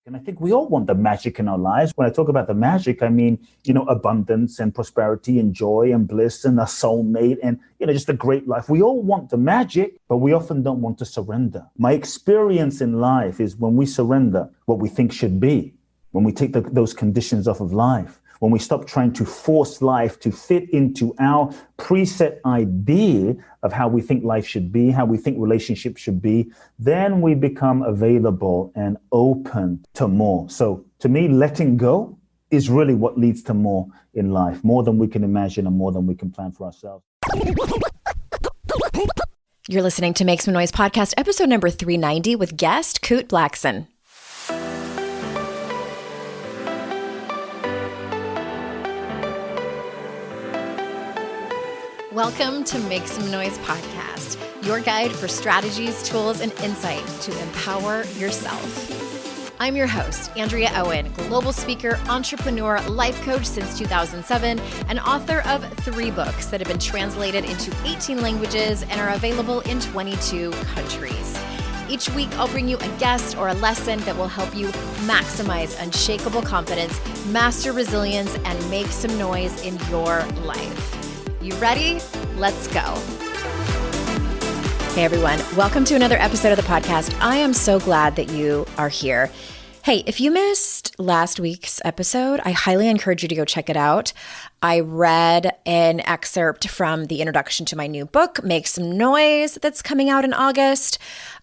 And I think we all want the magic in our lives. When I talk about the magic, I mean, abundance and prosperity and joy and bliss and a soulmate and, just a great life. We all want the magic, but we often don't want to surrender. My experience in life is when we surrender what we think should be, when we take those conditions off of life, when we stop trying to force life to fit into our preset idea of how we think life should be, how we think relationships should be, then we become available and open to more. So to me, letting go is really what leads to more in life, more than we can imagine and more than we can plan for ourselves. You're listening to Make Some Noise podcast, episode number 390 with guest Kute Blackson. Welcome to Make Some Noise podcast, your guide for strategies, tools, and insight to empower yourself. I'm your host, Andrea Owen, global speaker, entrepreneur, life coach since 2007, and author of 3 books that have been translated into 18 languages and are available in 22 countries. Each week, I'll bring you a guest or a lesson that will help you maximize unshakable confidence, master resilience, and make some noise in your life. You ready? Let's go. Hey everyone, welcome to another episode of the podcast. I am so glad that you are here. Hey, if you missed last week's episode, I highly encourage you to go check it out. I read an excerpt from the introduction to my new book, Make Some Noise, that's coming out in August.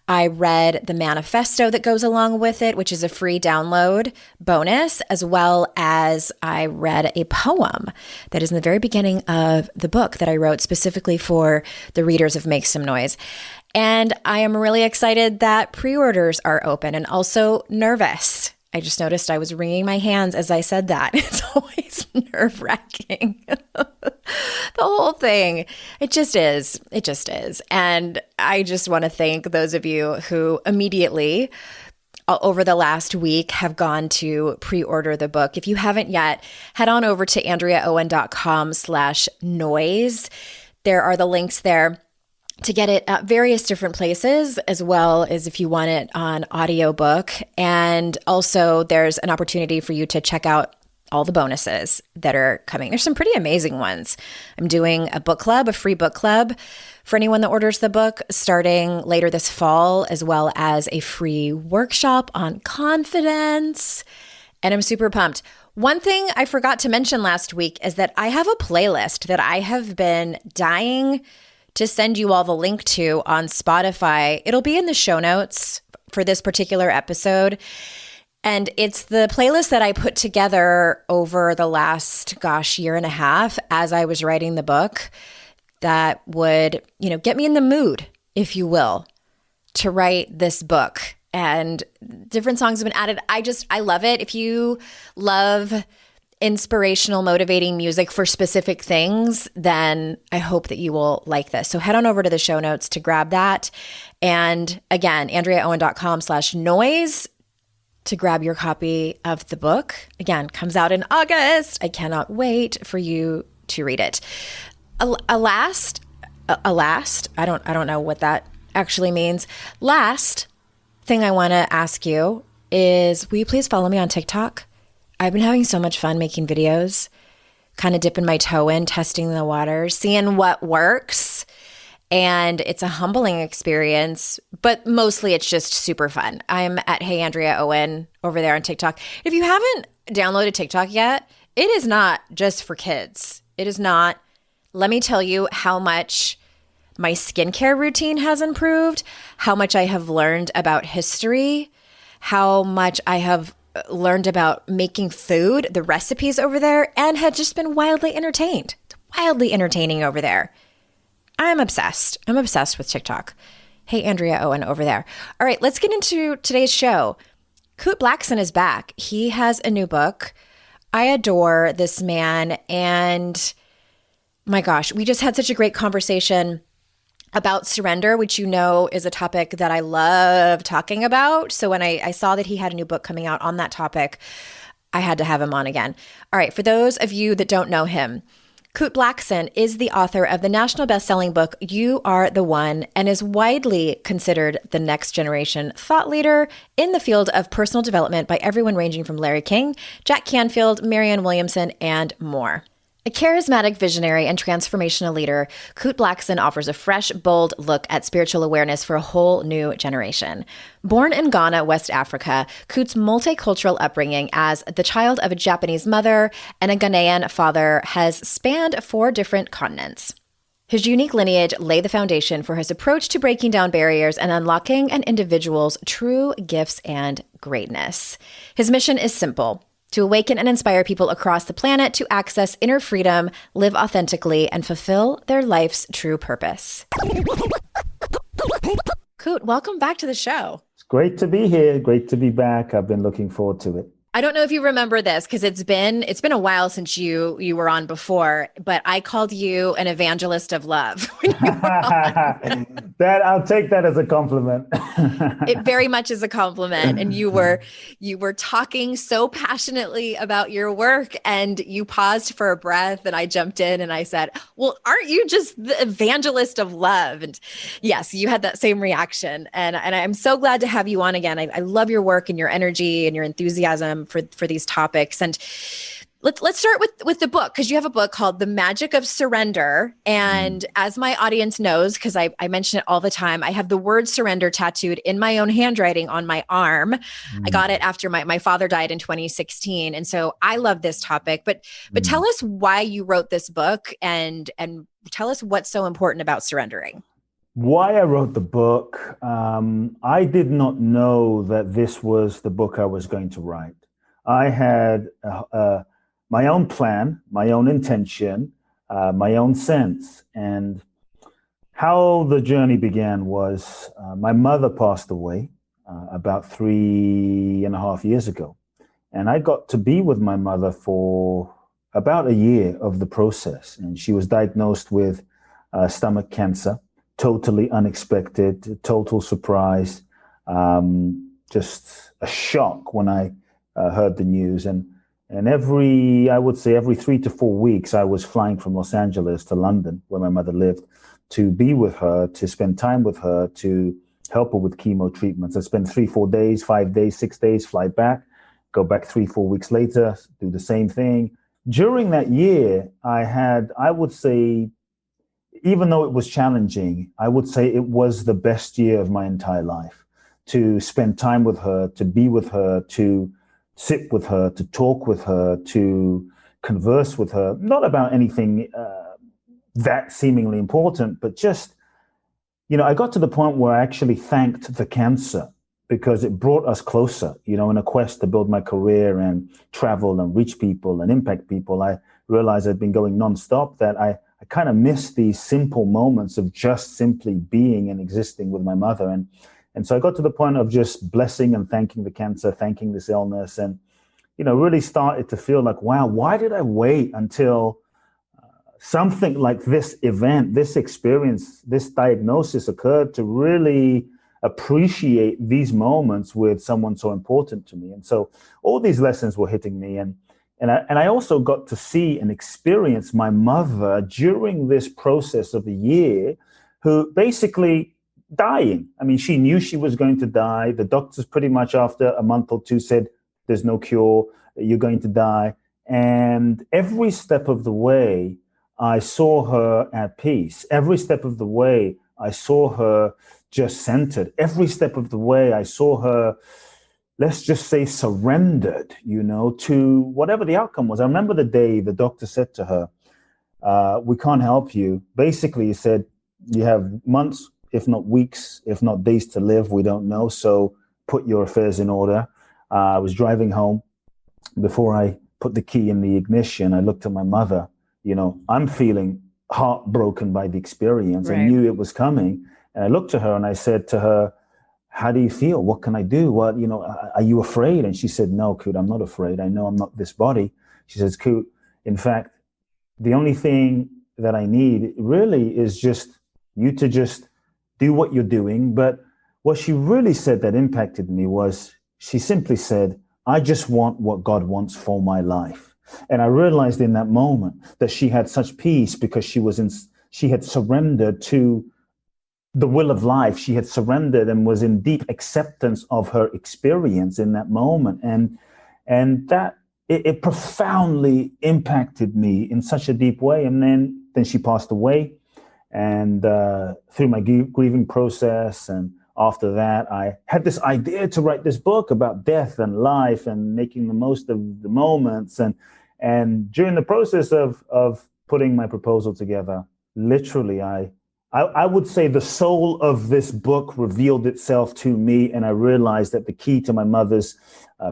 I read the manifesto that goes along with it, which is a free download bonus, as well as I read a poem that is in the very beginning of the book that I wrote specifically for the readers of Make Some Noise. And I am really excited that pre-orders are open and also nervous. I just noticed I was wringing my hands as I said that. It's always nerve-wracking. The whole thing. It just is. It just is. And I just want to thank those of you who immediately over the last week have gone to pre-order the book. If you haven't yet, head on over to andreaowen.com/noise. There are the links there to get it at various different places, as well as if you want it on audiobook. And also there's an opportunity for you to check out all the bonuses that are coming. There's some pretty amazing ones. I'm doing a book club, a free book club for anyone that orders the book starting later this fall, as well as a free workshop on confidence. And I'm super pumped. One thing I forgot to mention last week is that I have a playlist that I have been dying to send you all the link to on Spotify. It'll be in the show notes for this particular episode. And it's the playlist that I put together over the last, year and a half as I was writing the book that would, get me in the mood, if you will, to write this book. And different songs have been added. I love it. If you love inspirational, motivating music for specific things, then I hope that you will like this. So head on over to the show notes to grab that. And again, andreaowen.com/noise to grab your copy of the book. Again, comes out in August. I cannot wait for you to read it. Last, I don't know what that actually means. Last thing I want to ask you is, will you please follow me on TikTok? I've been having so much fun making videos, kind of dipping my toe in, testing the water, seeing what works. And it's a humbling experience, but mostly it's just super fun. I'm at Hey Andrea Owen over there on TikTok. If you haven't downloaded TikTok yet, it is not just for kids. It is not. Let me tell you how much my skincare routine has improved, how much I have learned about history, how much I have learned about making food, the recipes over there, and had just been wildly entertained. It's wildly entertaining over there. I'm obsessed. I'm obsessed with TikTok. Hey, Andrea Owen over there. All right, let's get into today's show. Kute Blackson is back. He has a new book. I adore this man. And my gosh, we just had such a great conversation about surrender, which is a topic that I love talking about. So when I saw that he had a new book coming out on that topic, I had to have him on again. All right, for those of you that don't know him, Kute Blackson is the author of the national best-selling book, You Are the One, and is widely considered the next generation thought leader in the field of personal development by everyone ranging from Larry King, Jack Canfield, Marianne Williamson, and more. A charismatic visionary and transformational leader, Kute Blackson offers a fresh, bold look at spiritual awareness for a whole new generation. Born in Ghana, West Africa, Kute's multicultural upbringing as the child of a Japanese mother and a Ghanaian father has spanned 4 different continents. His unique lineage laid the foundation for his approach to breaking down barriers and unlocking an individual's true gifts and greatness. His mission is simple: to awaken and inspire people across the planet to access inner freedom, live authentically, and fulfill their life's true purpose. Kute, welcome back to the show. It's great to be here. Great to be back. I've been looking forward to it. I don't know if you remember this because it's been a while since you were on before, but I called you an evangelist of love when you were on. That I'll take that as a compliment. It very much is a compliment. And you were talking so passionately about your work, and you paused for a breath, and I jumped in and I said, well, aren't you just the evangelist of love? And yes, you had that same reaction. And I'm so glad to have you on again. I love your work and your energy and your enthusiasm for these topics. And let's start with the book, because you have a book called The Magic of Surrender. And as my audience knows, because I mention it all the time, I have the word surrender tattooed in my own handwriting on my arm. I got it after my father died in 2016. And so I love this topic, but tell us why you wrote this book, and tell us what's so important about surrendering. Why I wrote the book, I did not know that this was the book I was going to write. I had my own plan, my own intention, my own sense. And how the journey began was my mother passed away about 3.5 years ago. And I got to be with my mother for about a year of the process. And she was diagnosed with stomach cancer, totally unexpected, total surprise, just a shock when I heard the news. And I would say every 3 to 4 weeks, I was flying from Los Angeles to London, where my mother lived, to be with her, to spend time with her, to help her with chemo treatments. I spend 3-4 days, 5 days, 6 days, fly back, go back 3-4 weeks later, do the same thing. During that year, I would say, even though it was challenging, I would say it was the best year of my entire life. To spend time with her, to be with her, to sit with her, to talk with her, to converse with her, not about anything that seemingly important, but just, I got to the point where I actually thanked the cancer, because it brought us closer, in a quest to build my career and travel and reach people and impact people. I realized I'd been going nonstop, that I kind of missed these simple moments of just simply being and existing with my mother. And so I got to the point of just blessing and thanking the cancer, thanking this illness, and, really started to feel like, wow, why did I wait until something like this event, this experience, this diagnosis occurred to really appreciate these moments with someone so important to me? And so all these lessons were hitting me. And I also got to see and experience my mother during this process of a year, who basically dying. I mean, she knew she was going to die. The doctors pretty much after a month or two said, there's no cure, you're going to die. And every step of the way, I saw her at peace. Every step of the way, I saw her just centered. Every step of the way, I saw her, let's just say, surrendered, to whatever the outcome was. I remember the day the doctor said to her, we can't help you. Basically, he said, you have months, if not weeks, if not days to live. We don't know. So put your affairs in order. I was driving home. Before I put the key in the ignition, I looked at my mother. I'm feeling heartbroken by the experience. Right. I knew it was coming. And I looked to her and I said to her, how do you feel? What can I do? What, are you afraid? And she said, no, Kute, I'm not afraid. I know I'm not this body. She says, Kute, in fact, the only thing that I need really is just you to just do what you're doing. But what she really said that impacted me was, she simply said, I just want what God wants for my life. And I realized in that moment that she had such peace because she had surrendered to the will of life. She had surrendered and was in deep acceptance of her experience in that moment. And that it profoundly impacted me in such a deep way. And then she passed away. And through my grieving process, and after that, I had this idea to write this book about death and life and making the most of the moments. And during the process of putting my proposal together, literally, I would say the soul of this book revealed itself to me, and I realized that the key to my mother's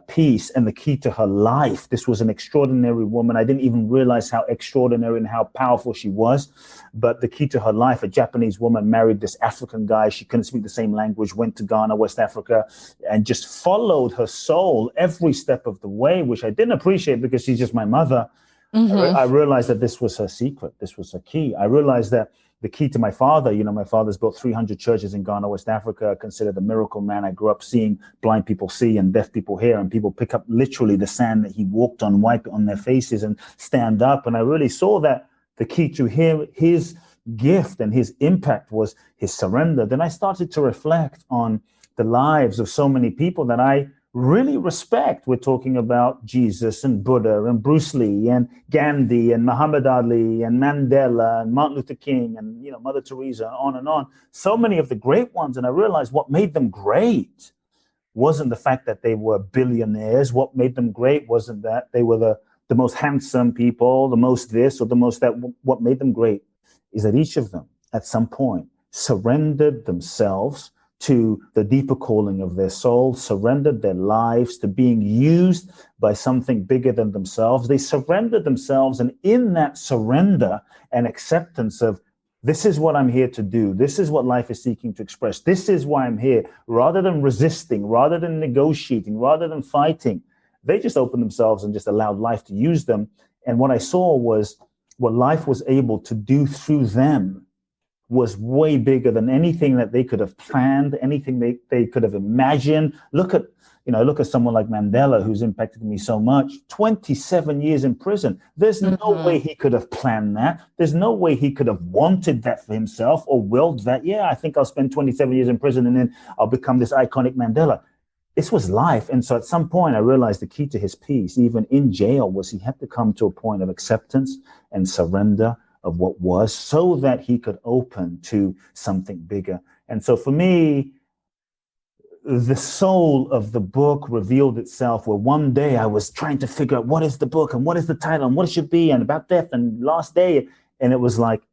peace and the key to her life. This was an extraordinary woman. I didn't even realize how extraordinary and how powerful she was. But the key to her life, a Japanese woman married this African guy. She couldn't speak the same language, went to Ghana, West Africa, and just followed her soul every step of the way, which I didn't appreciate because she's just my mother. Mm-hmm. I realized that this was her secret. This was her key. I realized that the key to my father, my father's built 300 churches in Ghana, West Africa, considered a miracle man. I grew up seeing blind people see and deaf people hear, and people pick up literally the sand that he walked on, wipe it on their faces and stand up. And I really saw that the key to his gift and his impact was his surrender. Then I started to reflect on the lives of so many people that I really respect. We're talking about Jesus and Buddha and Bruce Lee and Gandhi and Muhammad Ali and Mandela and Martin Luther King and Mother Teresa, and on and on. So many of the great ones. And I realized what made them great wasn't the fact that they were billionaires. What made them great wasn't that they were the most handsome people, the most this or the most that. What made them great is that each of them at some point surrendered themselves to the deeper calling of their soul, surrendered their lives to being used by something bigger than themselves. They surrendered themselves, and in that surrender and acceptance of, this is what I'm here to do, this is what life is seeking to express, this is why I'm here, rather than resisting, rather than negotiating, rather than fighting, they just opened themselves and just allowed life to use them. And what I saw was what life was able to do through them was way bigger than anything that they could have planned, anything they could have imagined. Look at someone like Mandela, who's impacted me so much. 27 years in prison. There's no way he could have planned that. There's no way he could have wanted that for himself or willed that. Yeah, I think I'll spend 27 years in prison and then I'll become this iconic Mandela. This was life. And so at some point, I realized the key to his peace, even in jail, was he had to come to a point of acceptance and surrender of what was, so that he could open to something bigger. And so for me, the soul of the book revealed itself where one day I was trying to figure out what is the book and what is the title and what it should be and about death and last day. And it was like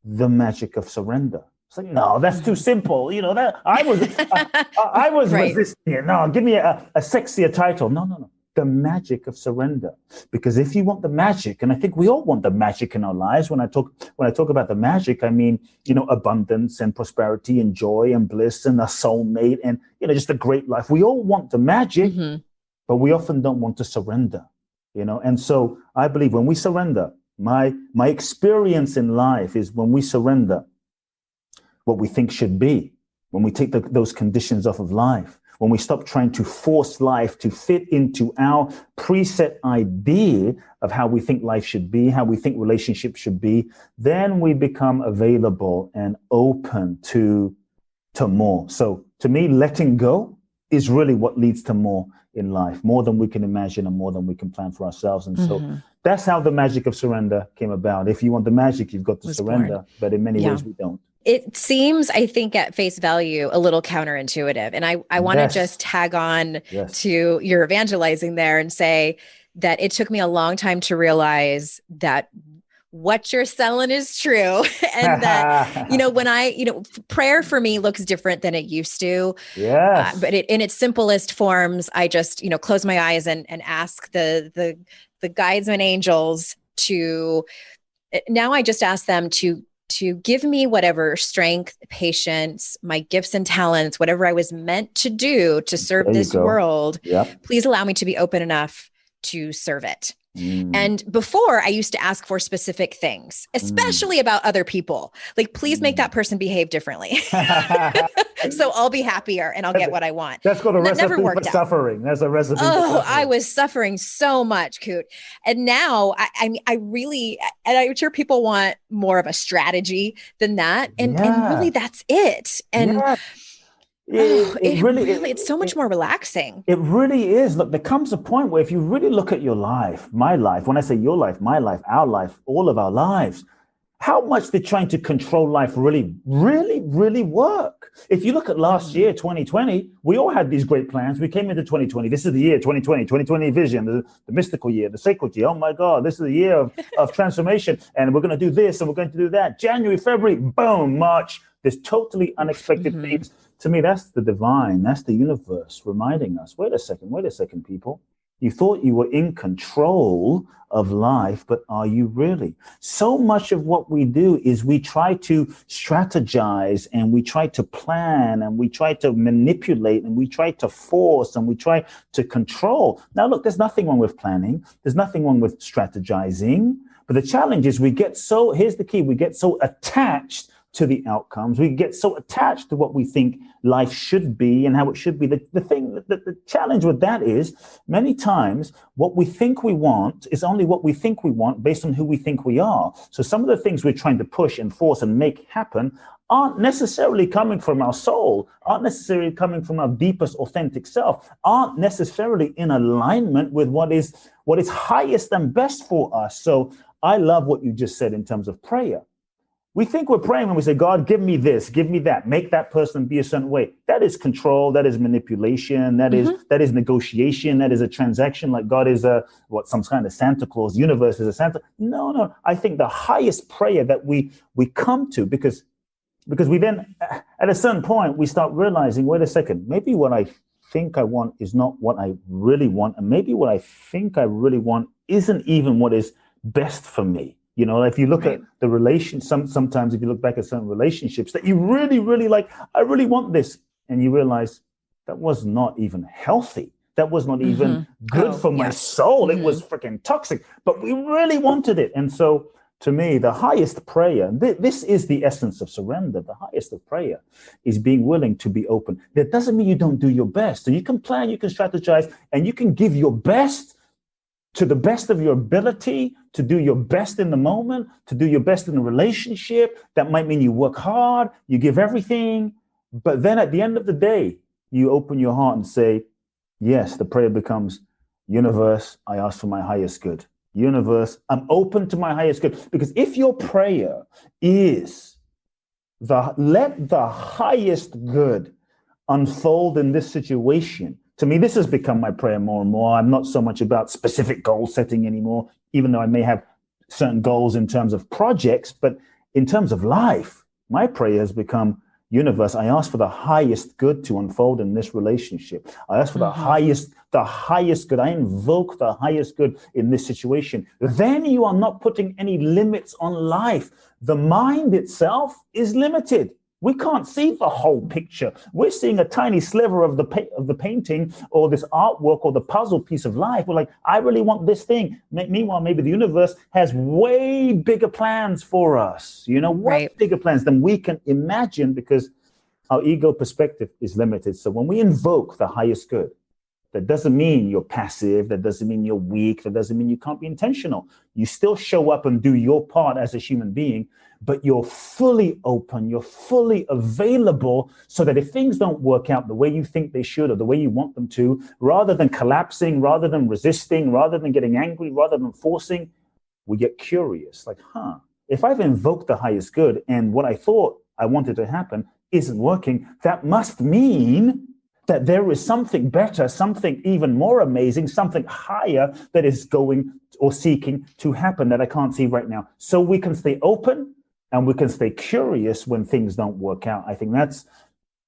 the magic of surrender. It's like, no, that's too simple. That I was right. Resisting it. No, give me a sexier title. No. The magic of surrender. Because if you want the magic, and I think we all want the magic in our lives, when I talk about the magic, I mean, abundance and prosperity and joy and bliss and a soulmate and, just a great life. We all want the magic, but we often don't want to surrender, And so I believe when we surrender, my experience in life is when we surrender what we think should be, when we take those conditions off of life, when we stop trying to force life to fit into our preset idea of how we think life should be, how we think relationships should be, then we become available and open to more. So to me, letting go is really what leads to more in life, more than we can imagine and more than we can plan for ourselves. And so that's how the magic of surrender came about. If you want the magic, you've got to surrender, but in many ways we don't. It seems, I think, at face value, a little counterintuitive. And I want to just tag on to your evangelizing there and say that it took me a long time to realize that what you're selling is true. And that, when prayer for me looks different than it used to. Yes. But in its simplest forms, I just, close my eyes and ask the guides and angels to, now I just ask them to give me whatever strength, patience, my gifts and talents, whatever I was meant to do to serve this world. Yep. Please allow me to be open enough to serve it. Mm. And before, I used to ask for specific things, especially about other people. Like, please make that person behave differently. So I'll be happier and I'll get what I want. That's called a That never recipe for worked out. suffering. That's a recipe for Oh, suffering. I was suffering so much, Kute. And now I mean, I'm sure people want more of a strategy than that. And really that's it. And it's so much more relaxing. It really is. Look, there comes a point where if you really look at your life, my life, when I say your life, my life, our life, all of our lives, how much did trying to control life really, really, really work? If you look at last year, 2020, we all had these great plans. We came into 2020. This is the year, 2020 vision, the mystical year, the sacred year. Oh my God, this is the year of transformation. And we're going to do this and we're going to do that. January, February, boom, March. There's totally unexpected things. To me, that's the divine. That's the universe reminding us, wait a second, people. You thought you were in control of life, but are you really? So much of what we do is we try to strategize and we try to plan and we try to manipulate and we try to force and we try to control. Now, look, there's nothing wrong with planning. There's nothing wrong with strategizing. But the challenge is here's the key, we get so attached to the outcomes. We get so attached to what we think life should be and how it should be. The challenge with that is many times what we think we want is only what we think we want based on who we think we are. So some of the things we're trying to push and force and make happen aren't necessarily coming from our soul, aren't necessarily coming from our deepest authentic self, aren't necessarily in alignment with what is highest and best for us. So I love what you just said in terms of prayer. We think we're praying when we say, God, give me this, give me that, make that person be a certain way. That is control. That is manipulation. That is negotiation. That is a transaction. Like God is some kind of Santa Claus. Universe is a Santa. No. I think the highest prayer that we come to, because we then, at a certain point, we start realizing, wait a second, maybe what I think I want is not what I really want. And maybe what I think I really want isn't even what is best for me. You know, if you look at the relation, sometimes if you look back at certain relationships that you really, really like, I really want this. And you realize that was not even healthy. That was not even good for my soul. It was freaking toxic, but we really wanted it. And so to me, the highest prayer, this is the essence of surrender. The highest of prayer is being willing to be open. That doesn't mean you don't do your best. So you can plan, you can strategize, and you can give your best to the best of your ability, to do your best in the moment, to do your best in a relationship. That might mean you work hard, you give everything, but then at the end of the day, you open your heart and say, yes, the prayer becomes, universe, I ask for my highest good. Universe, I'm open to my highest good. Because if your prayer is, let the highest good unfold in this situation. To me, this has become my prayer more and more. I'm not so much about specific goal setting anymore, even though I may have certain goals in terms of projects. But in terms of life, my prayer has become, universe, I ask for the highest good to unfold in this relationship. I ask for the highest good. I invoke the highest good in this situation. Then you are not putting any limits on life. The mind itself is limited. We can't see the whole picture. We're seeing a tiny sliver of the painting or this artwork or the puzzle piece of life. We're like, I really want this thing. Meanwhile, maybe the universe has way bigger plans for us, way bigger plans than we can imagine, because our ego perspective is limited. So when we invoke the highest good, that doesn't mean you're passive. That doesn't mean you're weak. That doesn't mean you can't be intentional. You still show up and do your part as a human being, but you're fully open. You're fully available so that if things don't work out the way you think they should or the way you want them to, rather than collapsing, rather than resisting, rather than getting angry, rather than forcing, we get curious. Like, if I've invoked the highest good and what I thought I wanted to happen isn't working, that must mean that there is something better, something even more amazing, something higher that is going or seeking to happen that I can't see right now. So we can stay open and we can stay curious when things don't work out. I think that's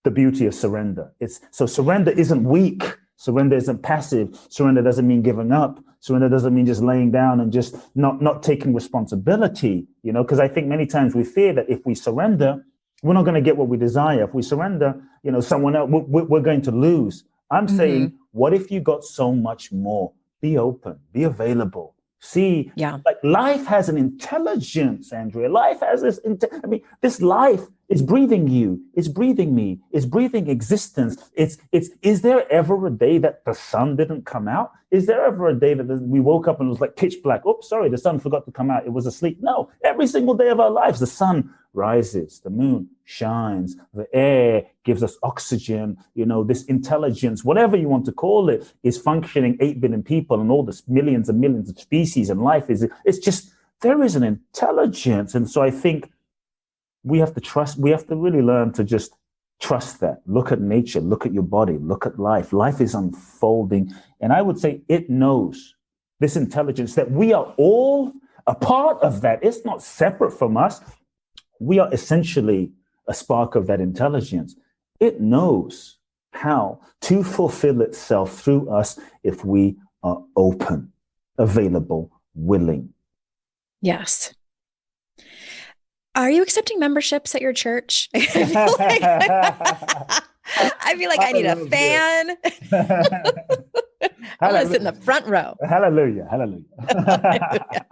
the beauty of surrender. So surrender isn't weak. Surrender isn't passive. Surrender doesn't mean giving up. Surrender doesn't mean just laying down and just not taking responsibility, because I think many times we fear that if we surrender, we're not going to get what we desire. If we surrender, someone else, we're going to lose. I'm saying, what if you got so much more? be open, be available. See, Yeah. like life has an intelligence, Andrea. Life has this, this life is breathing you, it's breathing me, it's breathing existence. Is there ever a day that the sun didn't come out? Is there ever a day that we woke up and it was like pitch black? Oops, sorry, the sun forgot to come out. It was asleep. No, every single day of our lives, the sun rises, the moon shines, the air gives us oxygen, this intelligence, whatever you want to call it, is functioning 8 billion people and all this millions and millions of species, and life it's just, there is an intelligence. And so I think we have to really learn to just trust that. Look at nature, look at your body, look at life. Life is unfolding. And I would say it knows, this intelligence, that we are all a part of that. It's not separate from us. We are essentially a spark of that intelligence. It knows how to fulfill itself through us if we are open, available, willing. Yes. Are you accepting memberships at your church? I feel like I need a fan. I want to sit in the front row. Hallelujah. Hallelujah. Hallelujah.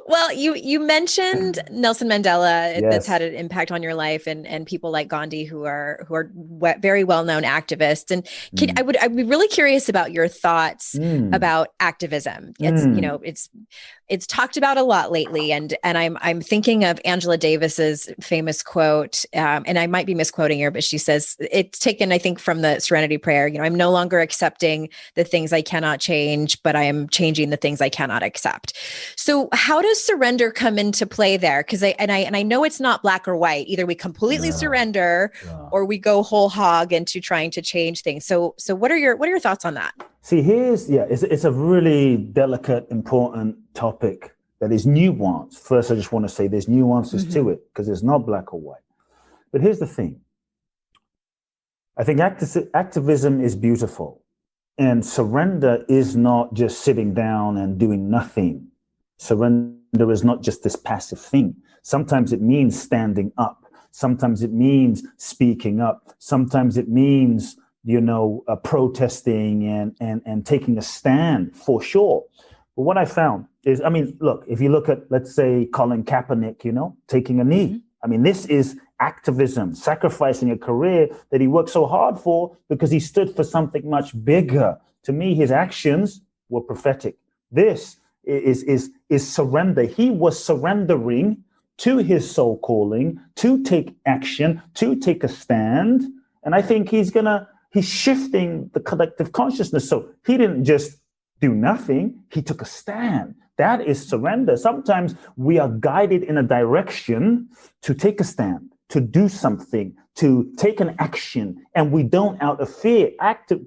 Well, you mentioned Nelson Mandela. Yes. That's had an impact on your life, and people like Gandhi who are very well-known activists. And I'd be really curious about your thoughts about activism. It's talked about a lot lately, and I'm thinking of Angela Davis's famous quote, and I might be misquoting her, but she says, it's taken, I think, from the Serenity Prayer. I'm no longer accepting the things I cannot change, but I am changing the things I cannot accept. So how does surrender come into play there? Because I know it's not black or white. Either we completely surrender or we go whole hog into trying to change things. So what are your thoughts on that? See, it's a really delicate, important topic that is nuanced. First, I just want to say there's nuances to it, because it's not black or white. But here's the thing. I think activism is beautiful, and surrender is not just sitting down and doing nothing. Surrender is not just this passive thing. Sometimes it means standing up. Sometimes it means speaking up. Sometimes it means protesting and taking a stand, for sure. But what I found is, look, if you look at, let's say, Colin Kaepernick, taking a knee. This is activism, sacrificing a career that he worked so hard for because he stood for something much bigger. To me, his actions were prophetic. This is surrender. He was surrendering to his soul calling, to take action, to take a stand. And I think he's shifting the collective consciousness. So he didn't just do nothing. He took a stand. That is surrender. Sometimes we are guided in a direction to take a stand, to do something, to take an action, and we don't out of fear.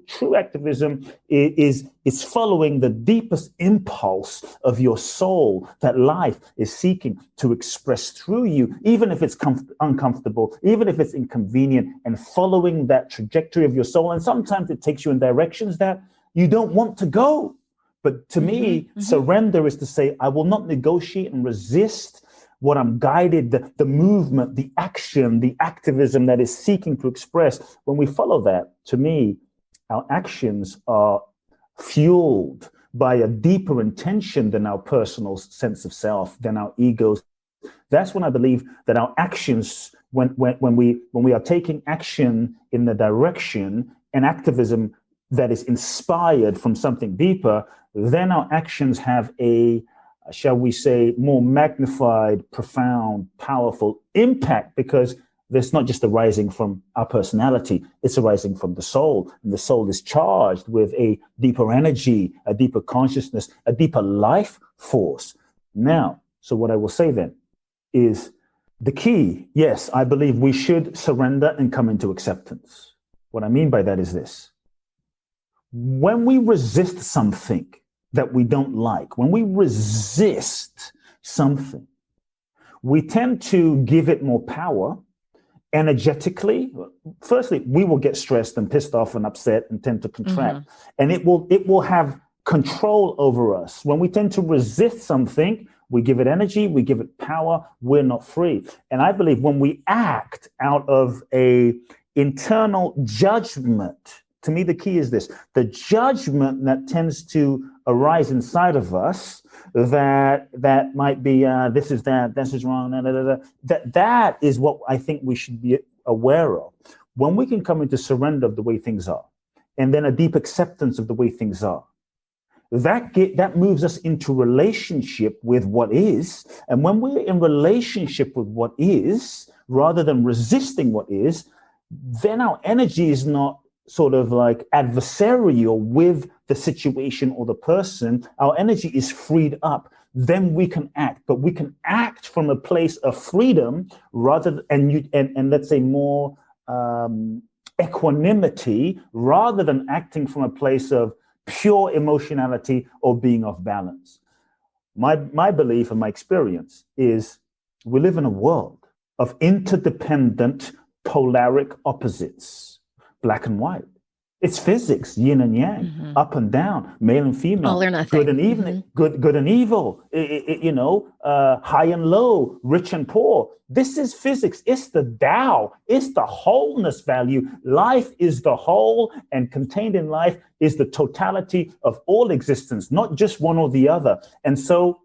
True activism is following the deepest impulse of your soul that life is seeking to express through you, even if it's uncomfortable, even if it's inconvenient, and following that trajectory of your soul. And sometimes it takes you in directions that you don't want to go. But to me, surrender is to say, I will not negotiate and resist what I'm guided, the movement, the action, the activism that is seeking to express. When we follow that, to me, our actions are fueled by a deeper intention than our personal sense of self, than our egos. That's when I believe that our actions, when we are taking action in the direction and activism that is inspired from something deeper, then our actions have a, shall we say, more magnified, profound, powerful impact, because there's not just arising from our personality, it's arising from the soul. And the soul is charged with a deeper energy, a deeper consciousness, a deeper life force. Now, so what I will say then is the key, yes, I believe we should surrender and come into acceptance. What I mean by that is this. When we resist something that we don't like, when we resist something, we tend to give it more power energetically. Firstly, we will get stressed and pissed off and upset and tend to contract, and it will have control over us. When we tend to resist something, we give it energy, we give it power, we're not free. And I believe when we act out of a internal judgment to me, the key is this: the judgment that tends to arise inside of us that might be this is that, this is wrong, that is what I think we should be aware of. When we can come into surrender of the way things are, and then a deep acceptance of the way things are, that moves us into relationship with what is. And when we're in relationship with what is, rather than resisting what is, then our energy is not sort of like adversarial with the situation or the person. Our energy is freed up. Then we can act, but we can act from a place of freedom rather and let's say more equanimity, rather than acting from a place of pure emotionality or being off balance. My belief and my experience is we live in a world of interdependent polaric opposites, black and white. It's physics, yin and yang, up and down, male and female, all or nothing, good and evil, good and evil, high and low, rich and poor. This is physics. It's the Tao. It's the wholeness value. Life is the whole, and contained in life is the totality of all existence, not just one or the other. And so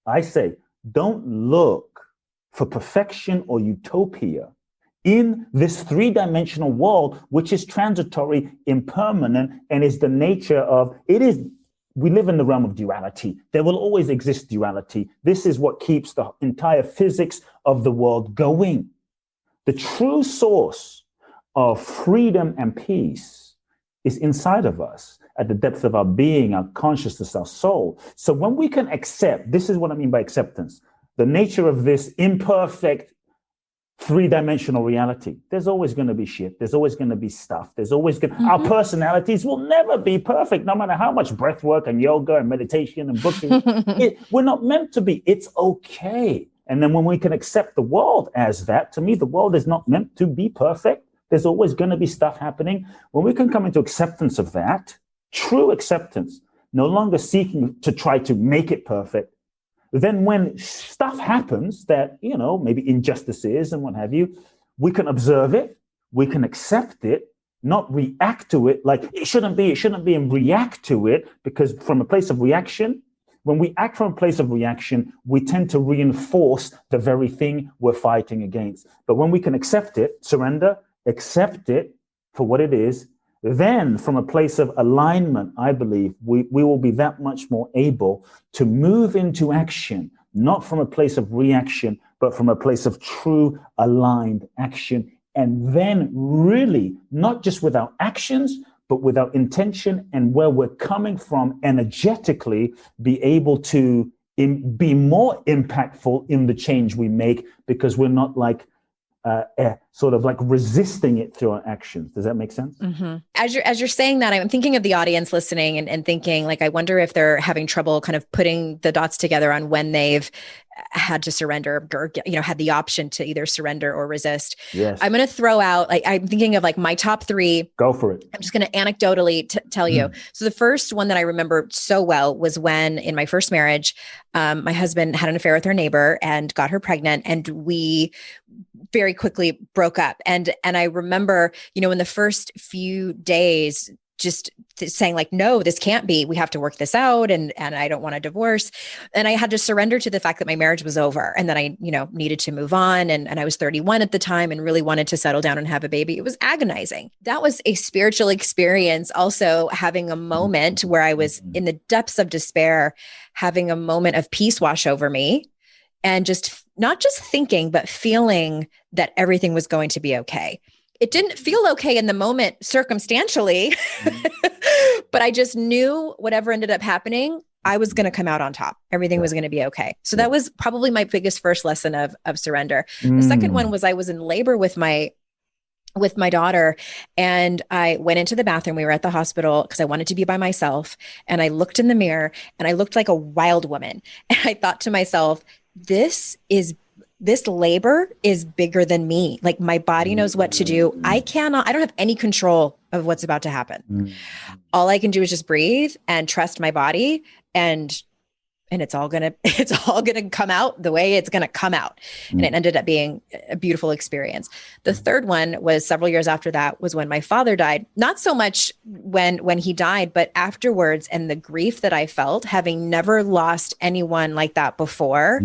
I say, don't look for perfection or utopia in this three-dimensional world, which is transitory, impermanent, and is the nature of, we live in the realm of duality. There will always exist duality. This is what keeps the entire physics of the world going. The true source of freedom and peace is inside of us, at the depth of our being, our consciousness, our soul. So when we can accept, this is what I mean by acceptance, the nature of this imperfect, three-dimensional reality. There's always going to be shit. There's always going to be stuff. There's always going our personalities will never be perfect, no matter how much breath work and yoga and meditation and books. We're not meant to be. It's okay. And then when we can accept the world as that, to me, the world is not meant to be perfect. There's always going to be stuff happening. When we can come into acceptance of that, true acceptance, no longer seeking to try to make it perfect, then when stuff happens that, maybe injustices and what have you, we can observe it, we can accept it, not react to it like it shouldn't be, and react to it, because from a place of reaction, when we act from a place of reaction, we tend to reinforce the very thing we're fighting against. But when we can accept it, surrender, accept it for what it is, then from a place of alignment, I believe we will be that much more able to move into action, not from a place of reaction, but from a place of true aligned action. And then really, not just with our actions, but with our intention and where we're coming from energetically, be able to be more impactful in the change we make, because we're not like sort of like resisting it through our actions. Does that make sense? As you're saying that, I'm thinking of the audience listening and thinking, like, I wonder if they're having trouble kind of putting the dots together on when they've had to surrender or, had the option to either surrender or resist. Yes. I'm going to throw out, like, I'm thinking of like my top three. Go for it. I'm just going to anecdotally tell you. So the first one that I remember so well was when in my first marriage, my husband had an affair with our neighbor and got her pregnant, and we very quickly broke up. And I remember, in the first few days, just saying like, no, this can't be, we have to work this out. And I don't want a divorce. And I had to surrender to the fact that my marriage was over and that I, needed to move on. And I was 31 at the time and really wanted to settle down and have a baby. It was agonizing. That was a spiritual experience. Also having a moment where I was in the depths of despair, having a moment of peace wash over me, and just not just thinking, but feeling that everything was going to be okay. It didn't feel okay in the moment circumstantially, but I just knew whatever ended up happening, I was going to come out on top. Everything was going to be okay. So that was probably my biggest first lesson of surrender. The second one was I was in labor with my daughter, and I went into the bathroom. We were at the hospital because I wanted to be by myself. And I looked in the mirror and I looked like a wild woman. And I thought to myself, this labor is bigger than me. Like, my body knows what to do. I don't have any control of what's about to happen. All I can do is just breathe and trust my body and and it's all gonna come out the way it's gonna come out. And it ended up being a beautiful experience. The third one was several years after that, was when my father died. Not so much when he died, but afterwards, and the grief that I felt, having never lost anyone like that before,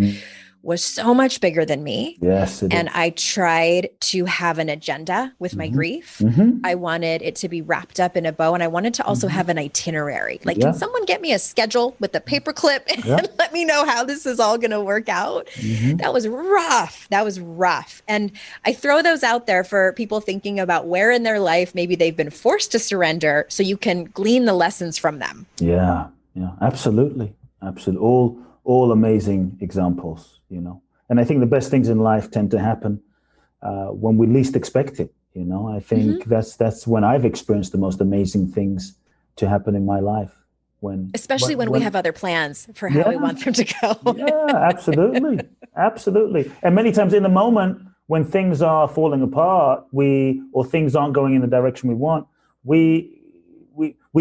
was so much bigger than me. Yes, it and is. I tried to have an agenda with my grief. I wanted it to be wrapped up in a bow, and I wanted to also have an itinerary. Like, Yeah. can someone get me a schedule with a paperclip and let me know how this is all going to work out? That was rough. That was rough. And I throw those out there for people thinking about where in their life maybe they've been forced to surrender, so you can glean the lessons from them. Yeah, yeah, absolutely. Absolutely. All amazing examples, you know. And I think the best things in life tend to happen when we least expect it. You know, I think that's when I've experienced the most amazing things to happen in my life. Especially when we have other plans for how we want them to go. Yeah, absolutely. Absolutely. And many times in the moment when things are falling apart, or things aren't going in the direction we want, we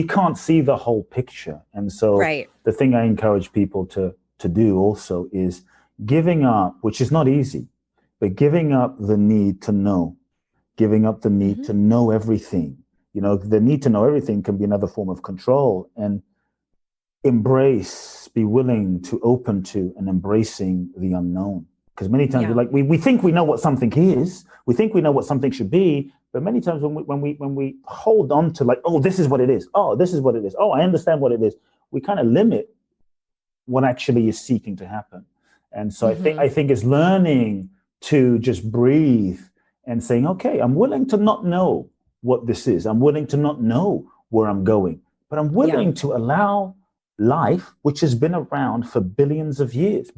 can't see the whole picture. And so the thing I encourage people to do also is giving up, which is not easy, but giving up the need to know, giving up the need to know everything. You know, the need to know everything can be another form of control, and be willing to open to and embracing the unknown. Because many times we think we know what something is, we think we know what something should be, but many times when we hold on to like, oh, this is what it is, oh, this is what it is, oh, I understand what it is, we kind of limit what actually is seeking to happen. And so I think it's learning to just breathe and saying, okay, I'm willing to not know what this is. I'm willing to not know where I'm going, but I'm willing to allow life, which has been around for billions of years,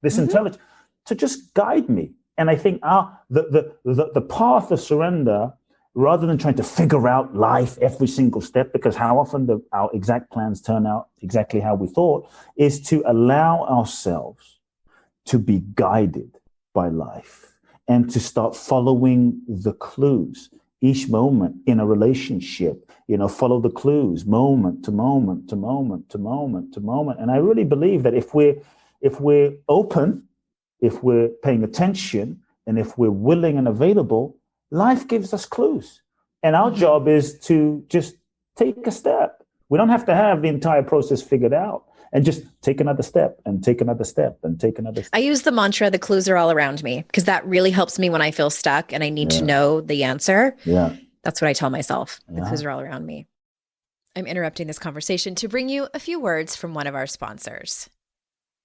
this intelligence, to just guide me. And I think the path of surrender, rather than trying to figure out life every single step, because how often our exact plans turn out exactly how we thought, is to allow ourselves to be guided by life and to start following the clues each moment in a relationship. You know, follow the clues moment to moment to moment to moment to moment. And I really believe that if we're open, if we're paying attention, and if we're willing and available, life gives us clues. And our job is to just take a step. We don't have to have the entire process figured out, and just take another step and take another step and take another step. I use the mantra, the clues are all around me, because that really helps me when I feel stuck and I need to know the answer. Yeah. That's what I tell myself. The clues are all around me. I'm interrupting this conversation to bring you a few words from one of our sponsors.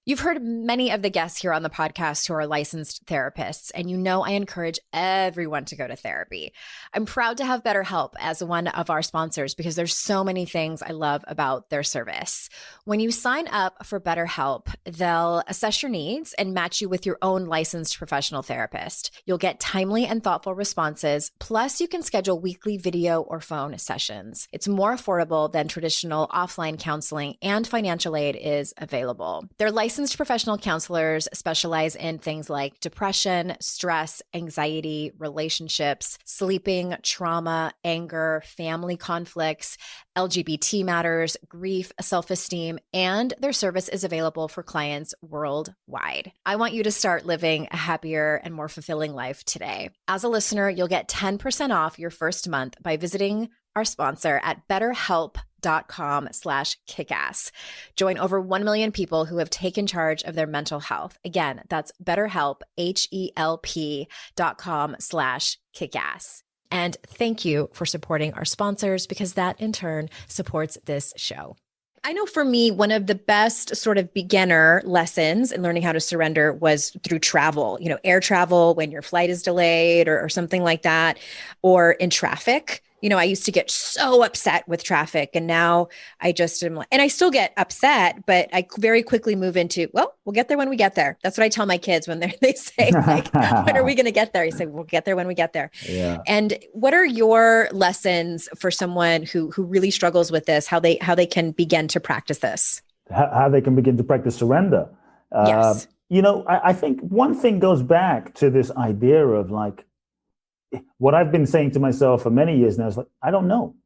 You've heard many of the guests here on the podcast who are licensed therapists, and you know I encourage everyone to go to therapy. I'm proud to have BetterHelp as one of our sponsors because there's so many things I love about their service. When you sign up for BetterHelp, they'll assess your needs and match you with your own licensed professional therapist. You'll get timely and thoughtful responses, plus you can schedule weekly video or phone sessions. It's more affordable than traditional offline counseling, and financial aid is available. Their licensed professional counselors specialize in things like depression, stress, anxiety, relationships, sleeping, trauma, anger, family conflicts, LGBT matters, grief, self-esteem, and their service is available for clients worldwide. I want you to start living a happier and more fulfilling life today. As a listener, you'll get 10% off your first month by visiting our sponsor at betterhelp.com/kickass. Join over 1 million people who have taken charge of their mental health. Again, that's BetterHelp, HELP.com/kickass. And thank you for supporting our sponsors, because that in turn supports this show. I know for me, one of the best sort of beginner lessons in learning how to surrender was through travel, air travel when your flight is delayed or something like that, or in traffic. I used to get so upset with traffic, and now I just am like, and I still get upset, but I very quickly move into, well, we'll get there when we get there. That's what I tell my kids when they say, like, when are we going to get there? I say, we'll get there when we get there. Yeah. And what are your lessons for someone who really struggles with this, how they can begin to practice this? How they can begin to practice surrender. Yes. I think one thing goes back to this idea of like, what I've been saying to myself for many years now is like, I don't know.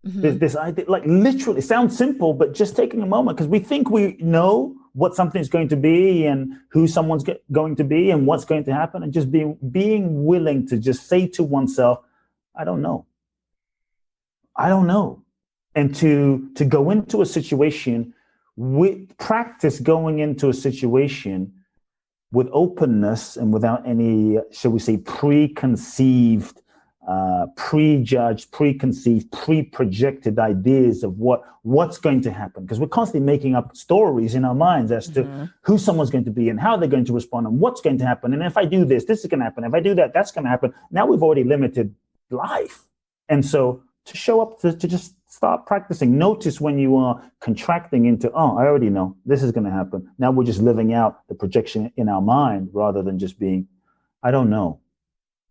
This idea, like literally, it sounds simple, but just taking a moment, because we think we know what something's going to be and who someone's going to be and what's going to happen, and just being willing to just say to oneself, I don't know. I don't know. And to go into a situation with practice, going into a situation with openness and without any, shall we say, preconceived, prejudged, preconceived, pre-projected ideas of what's going to happen. Because we're constantly making up stories in our minds as to who someone's going to be and how they're going to respond and what's going to happen. And if I do this, this is going to happen. If I do that, that's going to happen. Now we've already limited life. And so to show up, to just start practicing. Notice when you are contracting into, oh, I already know this is going to happen. Now we're just living out the projection in our mind rather than just being, I don't know.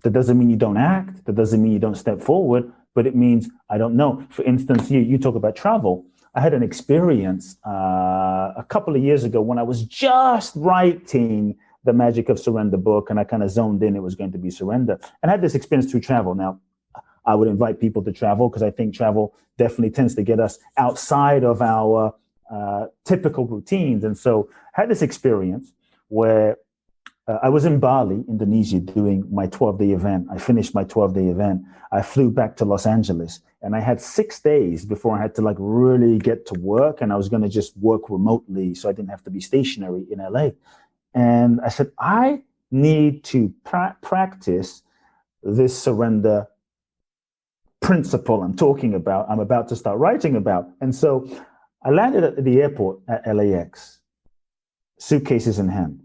That doesn't mean you don't act. That doesn't mean you don't step forward, but it means I don't know. For instance, you talk about travel. I had an experience a couple of years ago when I was just writing the Magic of Surrender book, and I kind of zoned in it was going to be surrender. And I had this experience through travel. Now, I would invite people to travel because I think travel definitely tends to get us outside of our typical routines. And so I had this experience where I was in Bali, Indonesia, doing my 12-day event. I finished my 12-day event. I flew back to Los Angeles, and I had 6 days before I had to really get to work, and I was going to just work remotely so I didn't have to be stationary in LA. And I said, I need to practice this surrender principle I'm about to start writing about. And so I landed at the airport at LAX, suitcases in hand.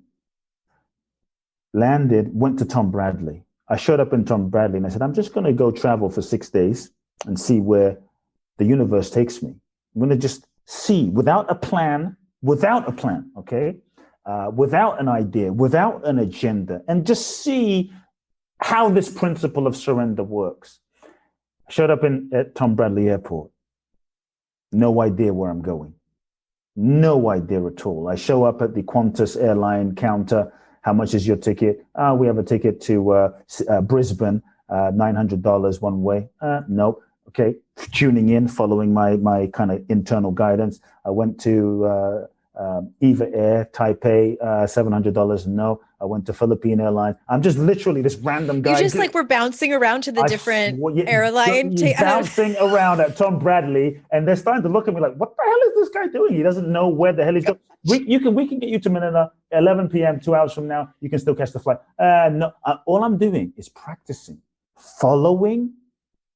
Landed, went to Tom Bradley. I showed up in Tom Bradley and I said, I'm just going to go travel for 6 days and see where the universe takes me. I'm going to just see without a plan, okay? Without an idea, without an agenda, and just see how this principle of surrender works. I showed up at Tom Bradley Airport. No idea where I'm going. No idea at all. I show up at the Qantas airline counter. How much is your ticket? We have a ticket to Brisbane, $900 one way. No. Okay. Tuning in, following my kind of internal guidance. I went to Eva Air, Taipei, $700. No. I went to Philippine Airlines. I'm just literally this random guy. You just were bouncing around to the different airline. Bouncing around at Tom Bradley, and they're starting to look at me like, what the hell is this guy doing? He doesn't know where the hell he's going. We can get you to Manila, 11 p.m., 2 hours from now. You can still catch the flight. No, all I'm doing is practicing, following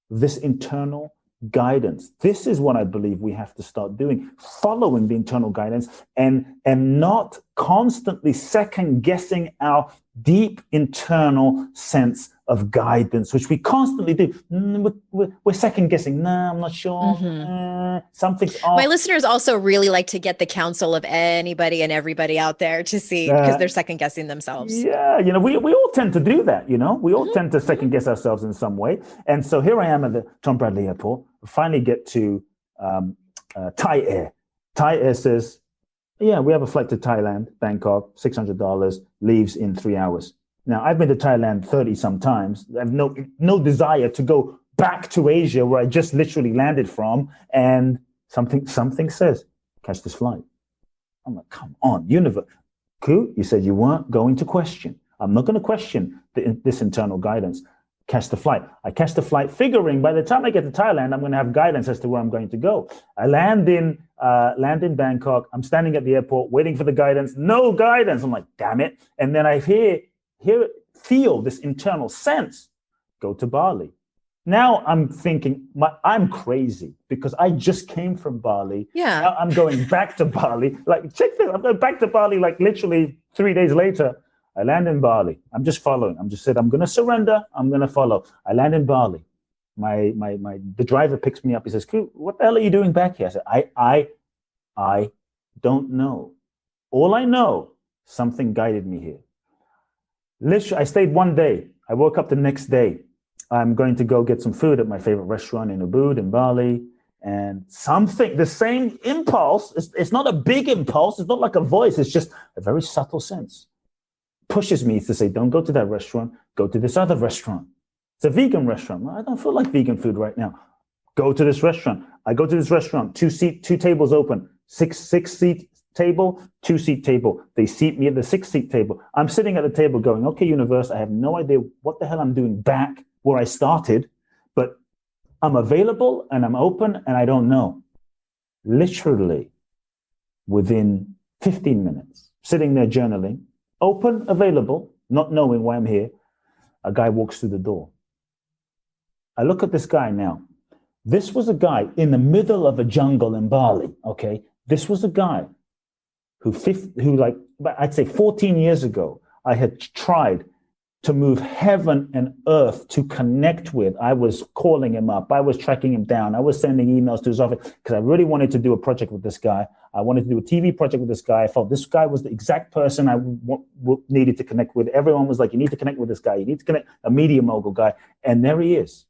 this internal guidance. This is what I believe we have to start doing, following the internal guidance and not constantly second guessing our deep internal sense of guidance, which we constantly do. We're second guessing. I'm not sure. Something's off. My listeners also really like to get the counsel of anybody and everybody out there to see, because they're second guessing themselves. Yeah, we all tend to do that. We all tend to second guess ourselves in some way. And so here I am at the Tom Bradley Airport. Finally get to Thai Air. Thai Air says, yeah, we have a flight to Thailand, Bangkok, $600, leaves in 3 hours. Now, I've been to Thailand 30 some times. I have no desire to go back to Asia where I just literally landed from, and something says, catch this flight. I'm like, come on, universe. Kute, you said you weren't going to question. I'm not going to question this internal guidance. Catch the flight. I catch the flight, figuring by the time I get to Thailand, I'm going to have guidance as to where I'm going to go. I land in Bangkok. I'm standing at the airport waiting for the guidance. No guidance. I'm like, damn it. And then I feel this internal sense. Go to Bali. Now I'm thinking, I'm crazy because I just came from Bali. Yeah. Now I'm going back to Bali. Like, check this. I'm going back to Bali like literally 3 days later. I land in Bali. I'm just following. I'm just said, I'm going to surrender. I'm going to follow. I land in Bali. The driver picks me up. He says, Kute, what the hell are you doing back here? I said, I don't know. All I know, something guided me here. Literally, I stayed 1 day. I woke up the next day. I'm going to go get some food at my favorite restaurant in Ubud in Bali. And the same impulse, it's not a big impulse. It's not like a voice. It's just a very subtle sense. Pushes me to say, don't go to that restaurant, go to this other restaurant. It's a vegan restaurant. I don't feel like vegan food right now. Go to this restaurant. I go to this restaurant, two tables open, six seat table, 2-seat table. They seat me at the 6-seat table. I'm sitting at the table going, okay, universe, I have no idea what the hell I'm doing back where I started, but I'm available and I'm open and I don't know. Literally within 15 minutes, sitting there journaling, open, available, not knowing why I'm here, a guy walks through the door. I look at this guy now. This was a guy in the middle of a jungle in Bali, okay? This was a guy who like, I'd say 14 years ago, I had tried to move heaven and earth to connect with. I was calling him up. I was tracking him down. I was sending emails to his office because I really wanted to do a project with this guy. I wanted to do a TV project with this guy. I felt this guy was the exact person I needed to connect with. Everyone was like, you need to connect with this guy. You need to connect, a media mogul guy. And there he is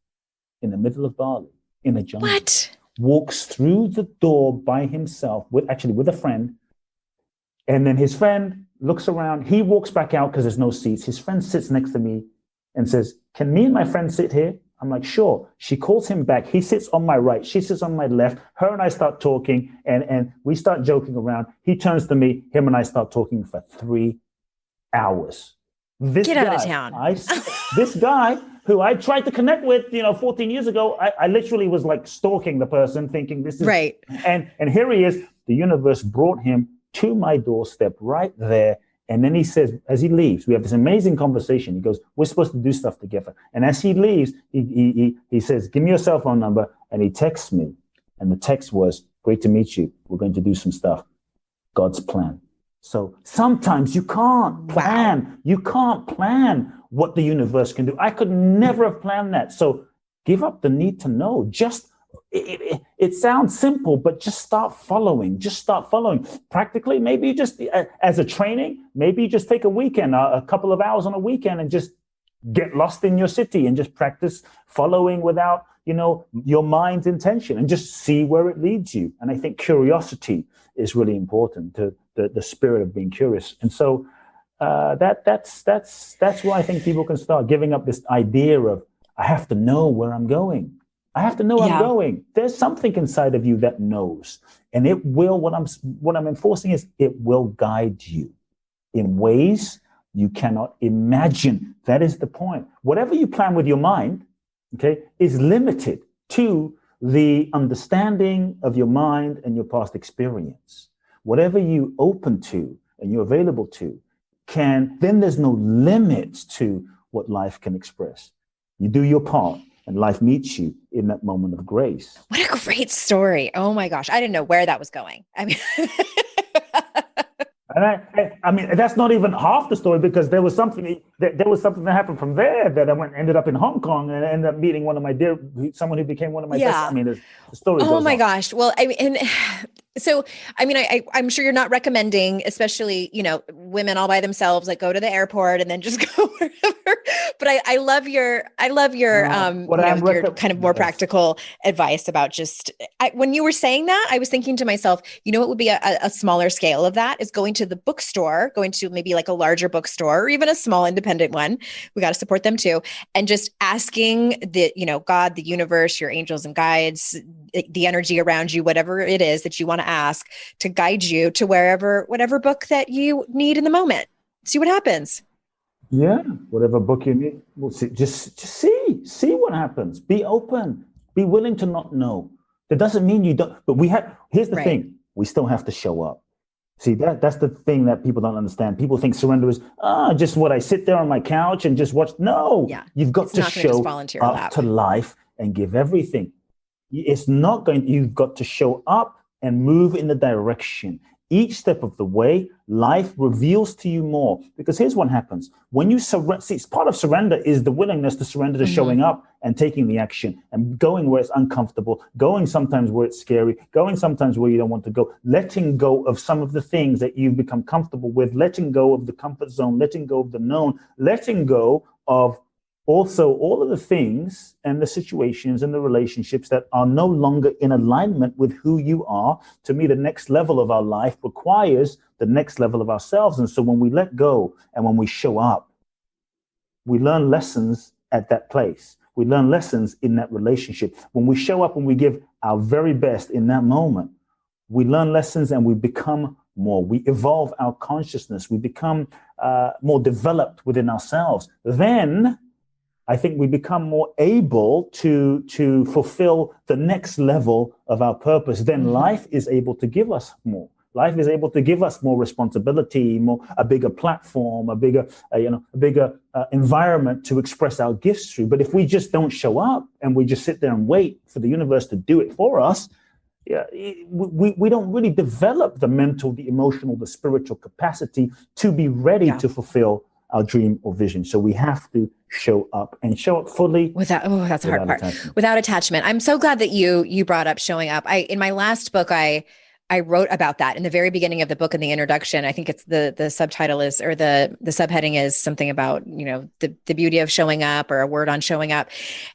in the middle of Bali, in a jungle. What? Walks through the door by himself, with a friend. And then his friend looks around. He walks back out because there's no seats. His friend sits next to me and says, can me and my friend sit here? I'm like, sure. She calls him back. He sits on my right. She sits on my left. Her and I start talking and we start joking around. He turns to me. Him and I start talking for 3 hours. Get out of town. This guy who I tried to connect with, 14 years ago, I literally was like stalking the person thinking this is right. And here he is. The universe brought him to my doorstep right there. And then he says, as he leaves, we have this amazing conversation. He goes, we're supposed to do stuff together. And as he leaves, he says, give me your cell phone number. And he texts me. And the text was, great to meet you. We're going to do some stuff. God's plan. So sometimes you can't plan. Wow. You can't plan what the universe can do. I could never have planned that. So give up the need to know. It sounds simple, but just start following. Practically, maybe you just, as a training, maybe you just take a weekend, a couple of hours on a weekend and just get lost in your city and just practice following without, your mind's intention and just see where it leads you. And I think curiosity is really important, to the spirit of being curious. And so that's why I think people can start giving up this idea of, I have to know where I'm going. I have to know I'm going. There's something inside of you that knows, and it will. What I'm enforcing is it will guide you in ways you cannot imagine. That is the point. Whatever you plan with your mind, okay, is limited to the understanding of your mind and your past experience. Whatever you open to and you're available to then there's no limit to what life can express. You do your part. And life meets you in that moment of grace. What a great story. Oh my gosh. I didn't know where that was going. I mean, and I mean, that's not even half the story, because there was something that happened from there that ended up in Hong Kong and ended up meeting someone who became one of my best. I mean, the story. Oh my gosh. Well, I mean, so, I mean, I'm sure you're not recommending, especially, women all by themselves, like go to the airport and then just go wherever. But I love your your kind of more practical advice about just, when you were saying that, I was thinking to myself, what would be a smaller scale of that is going to the bookstore, going to maybe like a larger bookstore or even a small independent one. We got to support them too. And just asking the, God, the universe, your angels and guides, the energy around you, whatever it is that you want to ask, to guide you to whatever book that you need in the moment. See what happens. Yeah, whatever book you need. We'll see. Just see what happens. Be open. Be willing to not know. That doesn't mean you don't. But here's the thing. We still have to show up. See, that's the thing that people don't understand. People think surrender is just what I sit there on my couch and just watch. No, you've got to show up to life and give everything. It's not going. You've got to show up and move in the direction. Each step of the way, life reveals to you more. Because here's what happens. When you surrender, see, part of surrender is the willingness to surrender to showing up and taking the action and going where it's uncomfortable, going sometimes where it's scary, going sometimes where you don't want to go, letting go of some of the things that you've become comfortable with, letting go of the comfort zone, letting go of the known, letting go of also all of the things and the situations and the relationships that are no longer in alignment with who you are. To me, the next level of our life requires the next level of ourselves. And so when we let go and when we show up, we learn lessons at that place. We learn lessons in that relationship. When we show up and we give our very best in that moment, we learn lessons and we become more. We evolve our consciousness. We become more developed within ourselves. Then I think we become more able to fulfill the next level of our purpose. Then life is able to give us more. Life is able to give us more responsibility, a bigger platform, a bigger environment to express our gifts through. But if we just don't show up and we just sit there and wait for the universe to do it for us, we don't really develop the mental, the emotional, the spiritual capacity to be ready to fulfill our dream or vision. So we have to show up and show up fully. That's a hard part. Without attachment. I'm so glad that you brought up showing up. In my last book, I wrote about that in the very beginning of the book in the introduction. I think it's the subtitle is, or the subheading is something about, the beauty of showing up, or a word on showing up.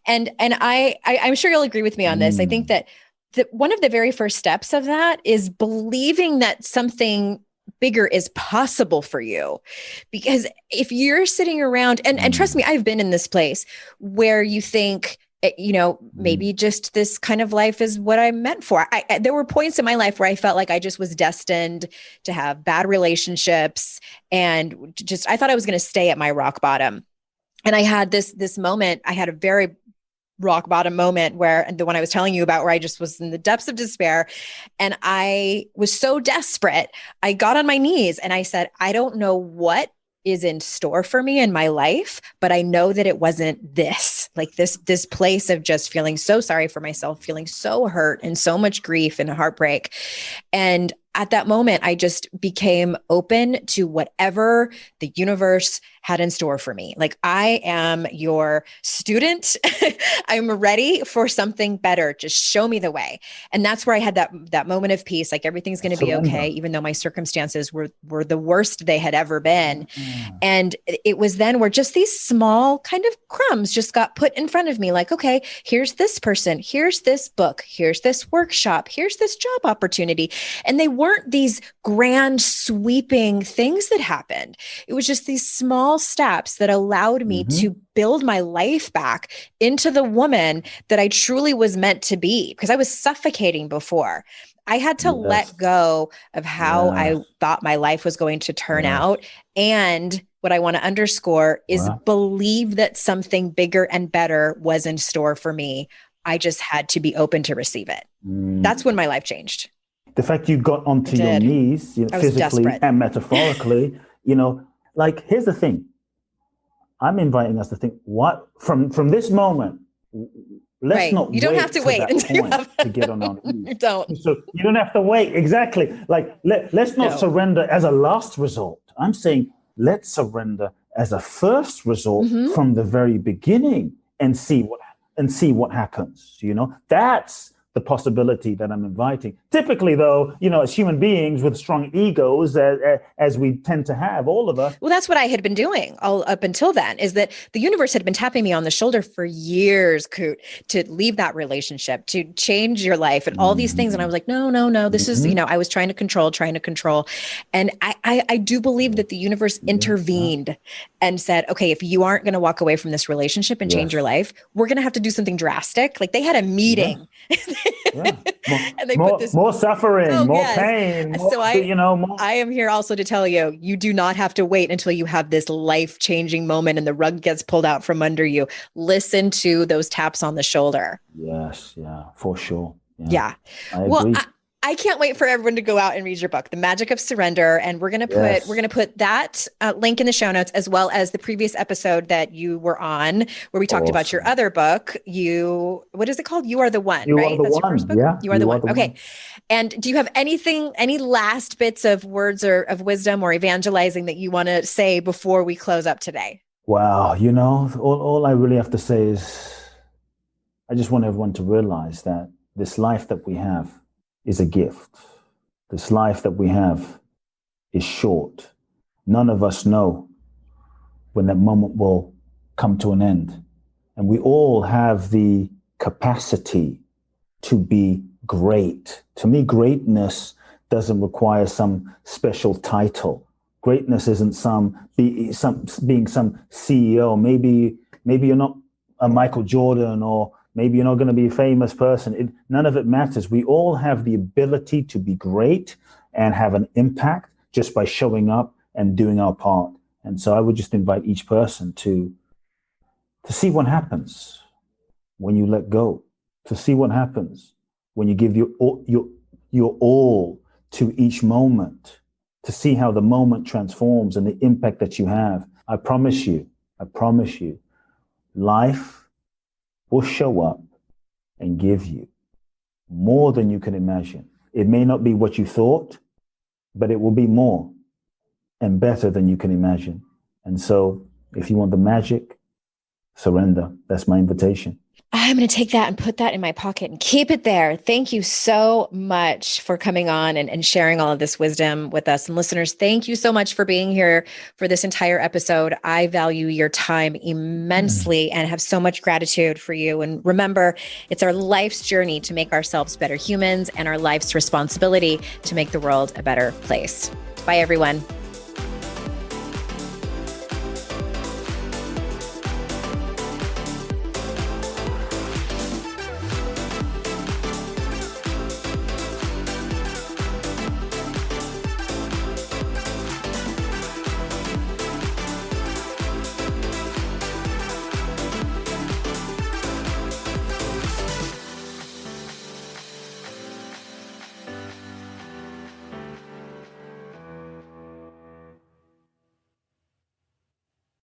And I'm sure you'll agree with me on this. I think that one of the very first steps of that is believing that something bigger is possible for you. Because if you're sitting around and trust me, I've been in this place where you think, maybe just this kind of life is what I'm meant for. There were points in my life where I felt like I just was destined to have bad relationships, and just, I thought I was going to stay at my rock bottom. And I had this moment, I had a very rock bottom moment where, the one I was telling you about, where I just was in the depths of despair. And I was so desperate. I got on my knees and I said, I don't know what is in store for me in my life, but I know that it wasn't this place of just feeling so sorry for myself, feeling so hurt and so much grief and heartbreak. And at that moment, I just became open to whatever the universe had in store for me. Like, I am your student. I'm ready for something better. Just show me the way. And that's where I had that moment of peace. Like, everything's going to be okay, even though my circumstances were the worst they had ever been. And it was then where just these small kind of crumbs just got put in front of me. Like, okay, here's this person, here's this book, here's this workshop, here's this job opportunity. And they weren't these grand sweeping things that happened. It was just these small steps that allowed me to build my life back into the woman that I truly was meant to be, because I was suffocating before. I had to let go of how I thought my life was going to turn out. And what I want to underscore is believe that something bigger and better was in store for me. I just had to be open to receive it. That's when my life changed. The fact you got onto your knees, physically and metaphorically, like, here's the thing. I'm inviting us to think, what from this moment, let's not you don't wait have to wait until you have to get on our knees. You don't. So you don't have to wait. Exactly. Like, let's not surrender as a last result. I'm saying let's surrender as a first result from the very beginning and see what happens. That's the possibility that I'm inviting. Typically, though, as human beings with strong egos, as we tend to have, all of us. Well, that's what I had been doing all up until then, is that the universe had been tapping me on the shoulder for years, Kute, to leave that relationship, to change your life and all these things. And I was like, no, this is, I was trying to control. And I do believe that the universe intervened and said, okay, if you aren't going to walk away from this relationship and change your life, we're going to have to do something drastic. Like, they had a meeting. And they put this more suffering, more pain. So I am here also to tell you, you do not have to wait until you have this life-changing moment and the rug gets pulled out from under you. Listen to those taps on the shoulder. Yes, for sure. Yeah. I agree. I can't wait for everyone to go out and read your book, The Magic of Surrender. And we're going to put that link in the show notes, as well as the previous episode that you were on, where we talked about your other book. What is it called? You Are The One, right? That's your first book? Yeah. You Are The One. Okay. And do you have any last bits of words or of wisdom or evangelizing that you want to say before we close up today? Wow. All I really have to say is, I just want everyone to realize that this life that we have is a gift. This life that we have is short. None of us know when that moment will come to an end. And we all have the capacity to be great. To me, greatness doesn't require some special title. Greatness isn't being some CEO. Maybe you're not a Michael Jordan, or maybe you're not going to be a famous person. None of it matters. We all have the ability to be great and have an impact just by showing up and doing our part. And so I would just invite each person to see what happens when you let go, to see what happens when you give your all to each moment, to see how the moment transforms and the impact that you have. I promise you, life will show up and give you more than you can imagine. It may not be what you thought, but it will be more and better than you can imagine. And so if you want the magic, surrender. That's my invitation. I'm going to take that and put that in my pocket and keep it there. Thank you so much for coming on and sharing all of this wisdom with us. And listeners, thank you so much for being here for this entire episode. I value your time immensely and have so much gratitude for you. And remember, it's our life's journey to make ourselves better humans and our life's responsibility to make the world a better place. Bye, everyone.